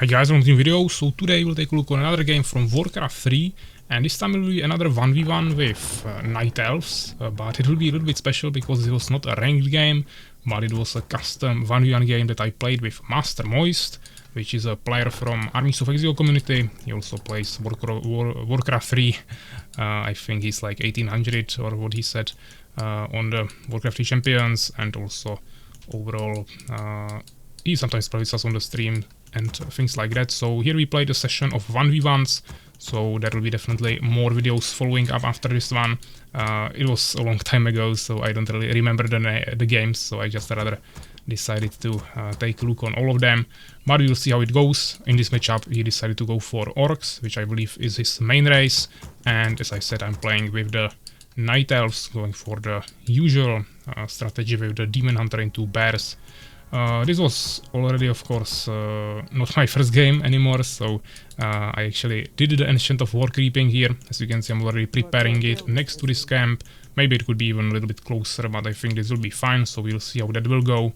Hi guys, welcome to new video. So today we'll take a look on another game from Warcraft 3, and this time it will be another 1v1 with Night Elves, but it will be a little bit special because it was not a ranked game, but it was a custom 1v1 game that I played with Master Moist, which is a player from Armies of Exile community. He also plays Warcraft 3, I think he's like 1800 or what he said, on the Warcraft 3 champions, and also overall he sometimes plays us on the stream and things like that. So here we played a session of 1v1s, so there will be definitely more videos following up after this one. It was a long time ago, so I don't really remember the games, so I just rather decided to take a look on all of them. But we will see how it goes. In this matchup he decided to go for Orcs, which I believe is his main race, and as I said, I'm playing with the Night Elves, going for the usual strategy with the Demon Hunter into Bears. This was already, of course, not my first game anymore, so I actually did the Ancient of War creeping here. As you can see, I'm already preparing it next to this camp. Maybe it could be even a little bit closer, but I think this will be fine, so we'll see how that will go.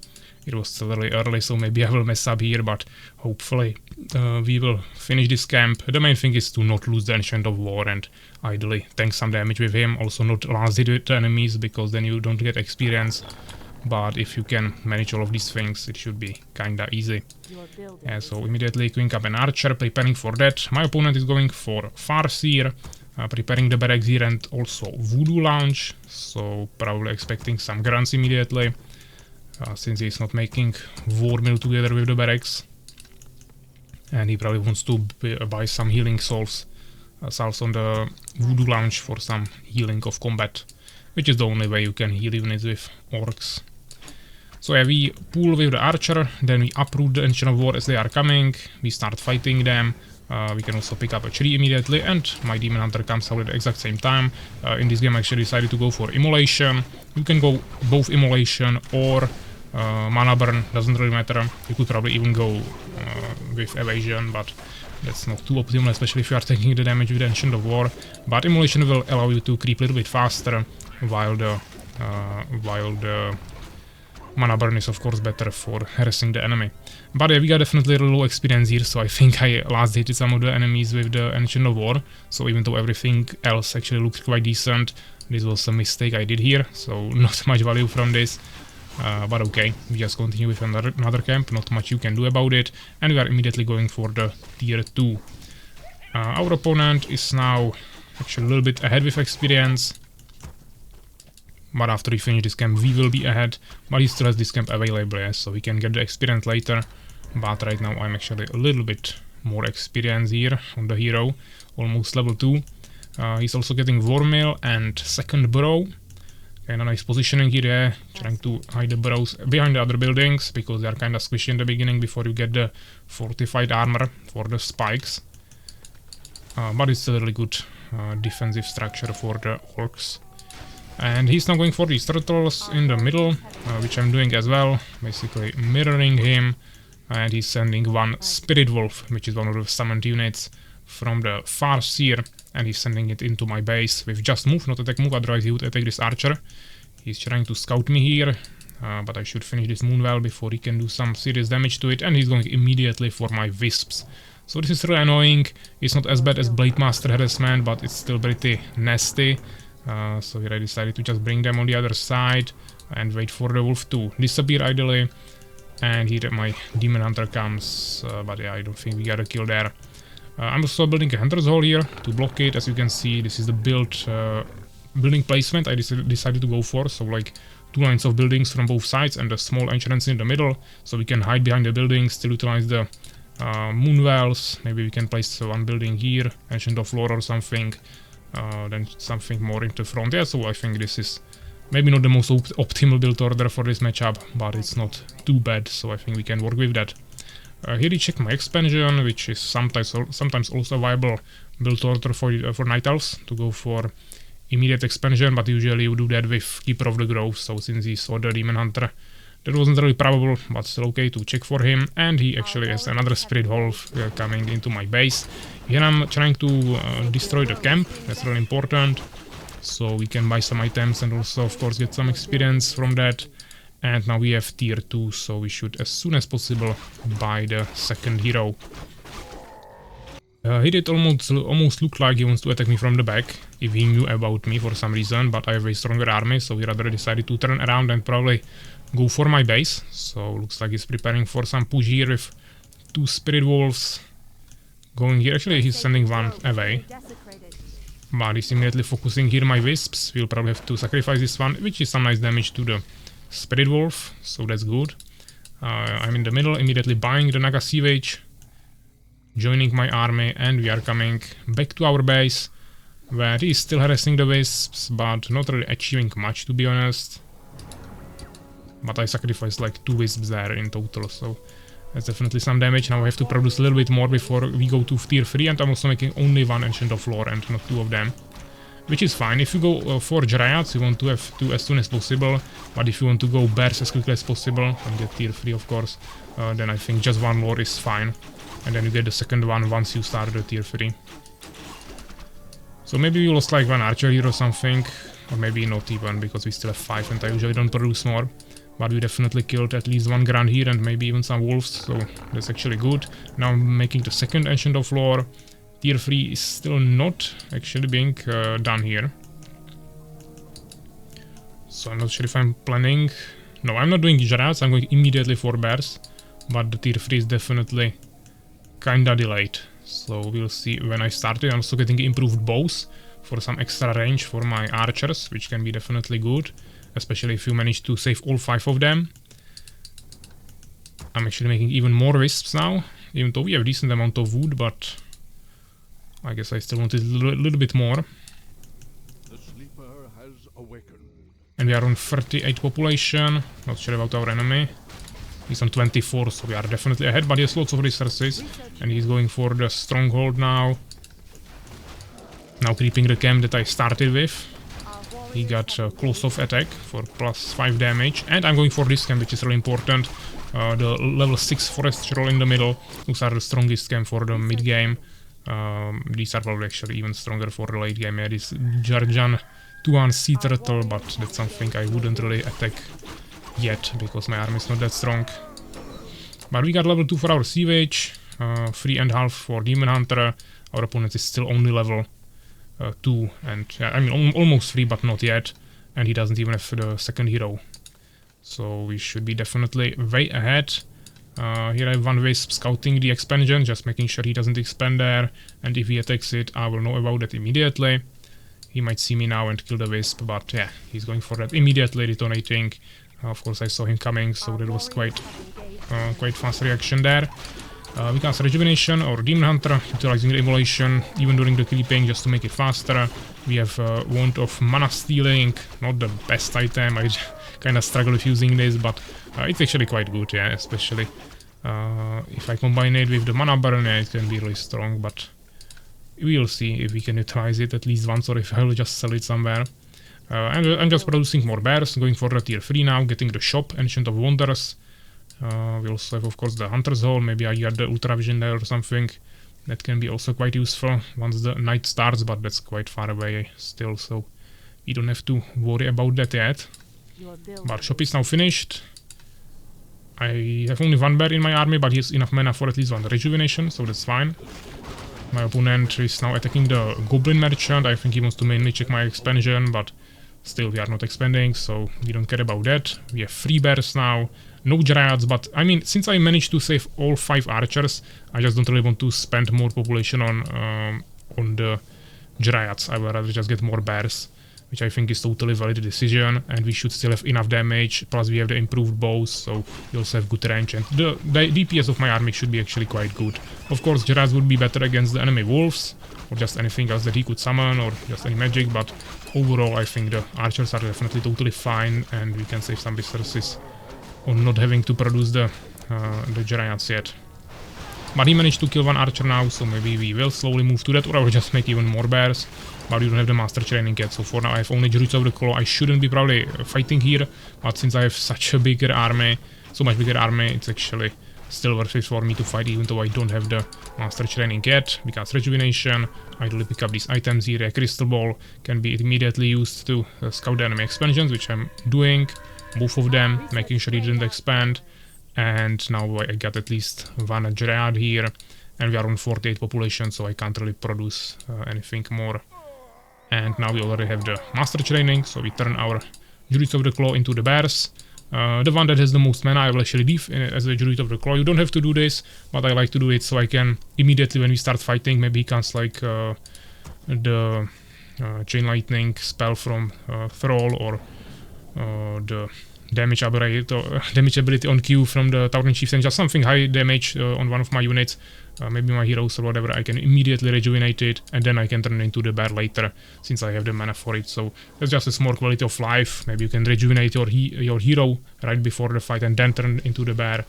It was still really early, so maybe I will mess up here, but hopefully we will finish this camp. The main thing is to not lose the Ancient of War and ideally tank some damage with him. Also not last hit with the enemies, because then you don't get experience. But if you can manage all of these things, it should be kinda easy. So immediately queuing up an archer, preparing for that. My opponent is going for Farseer, preparing the barracks here, and also Voodoo Lounge, so probably expecting some grunts immediately, since he's not making War Mill together with the barracks. And he probably wants to buy some healing salves on the Voodoo Lounge for some healing of combat, which is the only way you can heal even with Orcs. So yeah, we pull with the archer, then we uproot the Ancient of War as they are coming, we start fighting them. We can also pick up a tree immediately, and my Demon Hunter comes out at the exact same time. In this game I actually decided to go for Immolation. You can go both Immolation or Mana Burn, doesn't really matter. You could probably even go with Evasion, but that's not too optimal, especially if you are taking the damage with the Ancient of War. But Immolation will allow you to creep a little bit faster, while the Mana Burn is of course better for harassing the enemy. But yeah, we got definitely a low experience here, so I think I last hit some of the enemies with the Ancient of War. So even though everything else actually looked quite decent, this was a mistake I did here, so not much value from this. But okay, we just continue with another camp, not much you can do about it, and we are immediately going for the tier 2. Our opponent is now actually a little bit ahead with experience, but after we finish this camp we will be ahead, but he still has this camp available, yeah, so we can get the experience later. But right now I'm actually a little bit more experienced here on the hero, almost level 2. He's also getting War Mill and second burrow. And a nice positioning here, yeah, trying to hide the burrows behind the other buildings, because they are kinda squishy in the beginning before you get the fortified armor for the spikes. But it's a really good defensive structure for the Orcs. And he's now going for these turtles in the middle, which I'm doing as well, basically mirroring him. And he's sending one Spirit Wolf, which is one of the summoned units from the Farseer, and he's sending it into my base with just move, not attack move, otherwise he would attack this archer. He's trying to scout me here, but I should finish this Moonwell before he can do some serious damage to it, and he's going immediately for my Wisps. So this is really annoying. It's not as bad as Blade Master Harassment, but it's still pretty nasty. So here I decided to just bring them on the other side and wait for the wolf to disappear ideally. And here my Demon Hunter comes, but yeah, I don't think we got a kill there. I'm also building a Hunter's Hall here to block it. As you can see, this is the building placement I decided to go for, so like 2 lines of buildings from both sides and a small entrance in the middle, so we can hide behind the buildings, still utilize the Moonwells. Maybe we can place one building here, Ancient of Lore or something. Then something more into front. Yeah, so I think this is maybe not the most optimal build order for this matchup, but it's not too bad, so I think we can work with that. Here you check my expansion, which is sometimes also a viable build order for Night Elves, to go for immediate expansion, but usually you do that with Keeper of the Grove, so since he saw the Demon Hunter, that wasn't really probable, but still okay to check for him. And he actually has another Spirit Wolf coming into my base. Here I'm trying to destroy the camp, that's really important, so we can buy some items and also of course get some experience from that. And now we have tier 2, so we should as soon as possible buy the second hero. He did almost look like he wants to attack me from the back, if he knew about me for some reason, but I have a stronger army, so he rather decided to turn around and probably go for my base. So looks like he's preparing for some push here with 2 Spirit Wolves going here. Actually, he's sending one away, but he's immediately focusing here my Wisps. We'll probably have to sacrifice this one, which is some nice damage to the Spirit Wolf, so that's good. I'm in the middle, immediately buying the Naga Sievage, joining my army, and we are coming back to our base, where he is still harassing the Wisps, but not really achieving much, to be honest. But I sacrificed like 2 Wisps there in total, so that's definitely some damage. Now I have to produce a little bit more before we go to tier 3, and I'm also making only 1 Ancient of Lore and not 2 of them, which is fine. If you go for Dryads, you want to have 2 as soon as possible, but if you want to go Bears as quickly as possible, and get tier 3 of course, then I think just 1 Lore is fine, and then you get the second one once you start the tier 3. So maybe we lost like 1 Archer here or something, or maybe not even, because we still have 5 and I usually don't produce more. But we definitely killed at least 1 Grand here and maybe even some Wolves, so that's actually good. Now I'm making the second Ancient of Lore. Tier 3 is still not actually being done here. So I'm not sure if I'm planning... No, I'm not doing Dryads, I'm going immediately for Bears. But the tier 3 is definitely kinda delayed. So we'll see when I start it. I'm also getting improved bows for some extra range for my archers, which can be definitely good. Especially if you manage to save all 5 of them. I'm actually making even more Wisps now, even though we have a decent amount of wood, but I guess I still wanted a little bit more. The sleeper has awakened. And we are on 38 population, not sure about our enemy. He's on 24, so we are definitely ahead, but he has lots of resources, and he's going for the stronghold now. Now creeping the camp that I started with. He got close-off attack for plus 5 damage, and I'm going for this camp, which is really important. The level 6 forest troll in the middle. Those are the strongest camp for the mid-game. These are probably actually even stronger for the late game. Yeah, this Jarjan 2-1 Sea Turtle, but that's something I wouldn't really attack yet, because my army is not that strong. But we got level 2 for our Sievage, 3.5 for Demon Hunter. Our opponent is still only level 2, and yeah, I mean almost 3 but not yet, and he doesn't even have the second hero, so we should be definitely way ahead. Here I have 1 Wisp scouting the expansion, just making sure he doesn't expand there, and if he attacks it I will know about that immediately. He might see me now and kill the Wisp, but yeah, he's going for that, immediately detonating. Of course I saw him coming, so that was quite fast reaction there. We cast Rejuvenation or Demon Hunter, utilizing the Immolation even during the creeping just to make it faster. We have Wand of Mana Stealing, not the best item, I kinda struggle with using this, but it's actually quite good, yeah, especially if I combine it with the Mana Burn, yeah, it can be really strong, but we'll see if we can utilize it at least once, or if I'll just sell it somewhere. And I'm just producing more Bears, going for the tier 3 now, getting the shop, Ancient of Wonders. We also have of course the Hunter's Hole, maybe I get the Ultra Vision there or something. That can be also quite useful once the night starts, but that's quite far away still, so we don't have to worry about that yet. But shop is now finished. I have only 1 bear in my army, but he has enough mana for at least 1 rejuvenation, so that's fine. My opponent is now attacking the Goblin Merchant. I think he wants to mainly check my expansion, but still we are not expanding, so we don't care about that. We have 3 bears now. No Dryads, but I mean, since I managed to save all 5 archers, I just don't really want to spend more population on the Dryads. I would rather just get more bears, which I think is totally valid decision, and we should still have enough damage, plus we have the improved bows, so we also have good range, and the DPS of my army should be actually quite good. Of course, Dryads would be better against the enemy wolves, or just anything else that he could summon, or just any magic, but overall I think the archers are definitely totally fine, and we can save some resources on not having to produce the Dryads yet. But he managed to kill 1 archer now, so maybe we will slowly move to that, or I will just make even more bears. But we don't have the master training yet, so for now I have only Druids of the Claw. I shouldn't be probably fighting here, but since I have such a bigger army, so much bigger army, it's actually still worth it for me to fight, even though I don't have the master training yet. Because Rejuvenation, I do pick up these items here. A Crystal Ball can be immediately used to scout the enemy expansions, which I'm doing. Both of them, making sure he didn't expand. And now I got at least 1 Dryad here. and we are on 48 population, so I can't really produce anything more. And now we already have the master training, so we turn our Druids of the Claw into the bears. The one that has the most mana I will actually leave as a Druid of the Claw. You don't have to do this, but I like to do it so I can immediately when we start fighting, maybe he casts like the Chain Lightning spell from Thrall, or the damage ability on Q from the Tauren Chiefs, and just something high damage on one of my units, maybe my heroes or whatever. I can immediately rejuvenate it, and then I can turn it into the bear later, since I have the mana for it. So that's just a small quality of life. Maybe you can rejuvenate your hero right before the fight and then turn into the bear.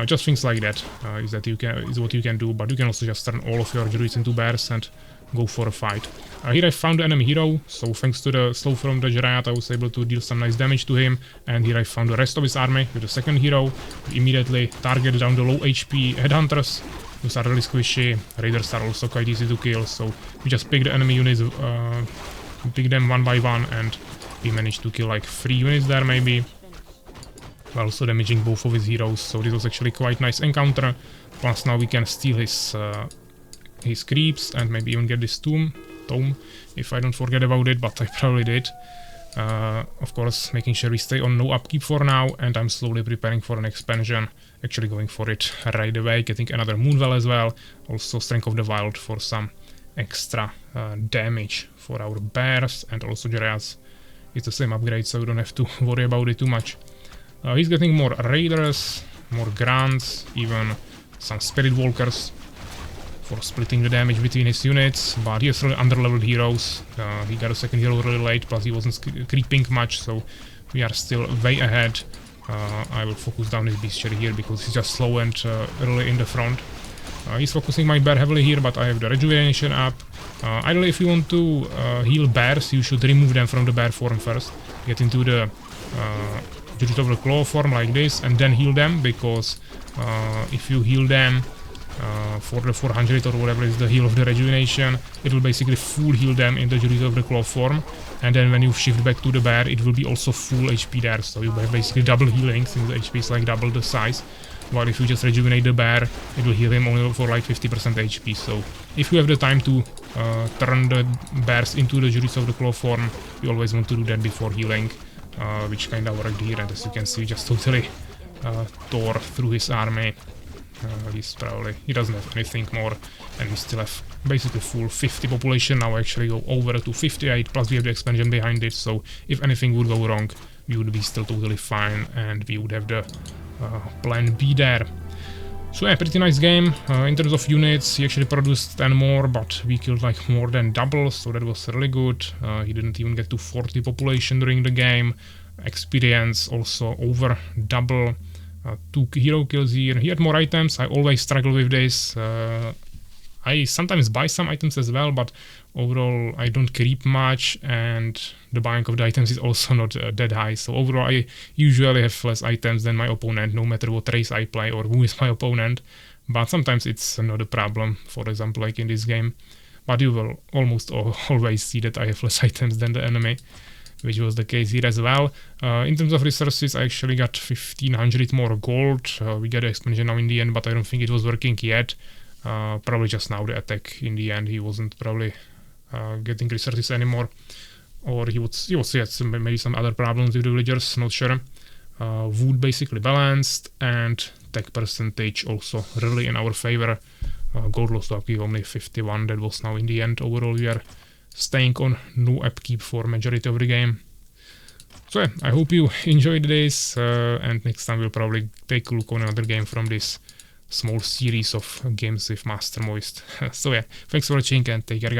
Just things like that is what you can do, but you can also just turn all of your druids into bears and go for a fight. Here I found the enemy hero, so thanks to the slow from the Gerayat I was able to deal some nice damage to him, and here I found the rest of his army with the second hero. We immediately target down the low HP headhunters. Those are really squishy. Raiders are also quite easy to kill, so we just pick the enemy units, pick them one by one, and we managed to kill like 3 units there maybe, while also damaging both of his heroes, so this was actually quite nice encounter. Plus now we can steal his creeps and maybe even get this tome, if I don't forget about it, but I probably did. Of course, making sure we stay on no upkeep for now, and I'm slowly preparing for an expansion, actually going for it right away, getting another Moonwell as well, also Strength of the Wild for some extra damage for our bears, and also Gerayats. It's the same upgrade, so we don't have to worry about it too much. He's getting more Raiders, more Grants, even some Spirit Walkers for splitting the damage between his units, but he has really underleveled heroes. He got a second hero really late, plus he wasn't creeping much, so we are still way ahead. I will focus down his bestiary here because he's just slow and really in the front. He's focusing my bear heavily here, but I have the rejuvenation up. Ideally, if you want to heal bears, you should remove them from the bear form first. Get into the Druid of the Claw form like this, and then heal them, because if you heal them for the 400 or whatever is the heal of the rejuvenation, it will basically full heal them in the Druid of the Claw form, and then when you shift back to the bear, it will be also full HP there, so you have basically double healing since the HP is like double the size. While if you just rejuvenate the bear, it will heal him only for like 50% HP, so if you have the time to turn the bears into the Druids of the Claw form, you always want to do that before healing, which kind of worked here, and as you can see, just totally tore through his army. He doesn't have anything more, and we still have basically full 50 population. Now actually go over to 58, plus we have the expansion behind it, so if anything would go wrong, we would be still totally fine, and we would have the plan B there. So yeah, pretty nice game. In terms of units, he actually produced 10 more, but we killed like more than double, so that was really good. He didn't even get to 40 population during the game. Experience also over double. 2 hero kills here. He had more items. I always struggle with this. I sometimes buy some items as well, but overall I don't creep much, and the buying of the items is also not that high. So overall I usually have less items than my opponent, no matter what race I play or who is my opponent. But sometimes it's not a problem, for example like in this game. But you will almost always see that I have less items than the enemy, which was the case here as well. In terms of resources, I actually got 1500 more gold. We got the expansion now in the end, but I don't think it was working yet. Probably just now the attack in the end, he wasn't probably getting resources anymore. Or he had maybe some other problems with the villagers, not sure. Wood basically balanced, and tech percentage also really in our favor. Gold loss to upkeep only 51, that was now in the end. Overall we are staying on no upkeep for majority of the game. So yeah, I hope you enjoyed this, and next time we'll probably take a look on another game from this small series of games with Master Moist. So yeah, thanks for watching and take care guys.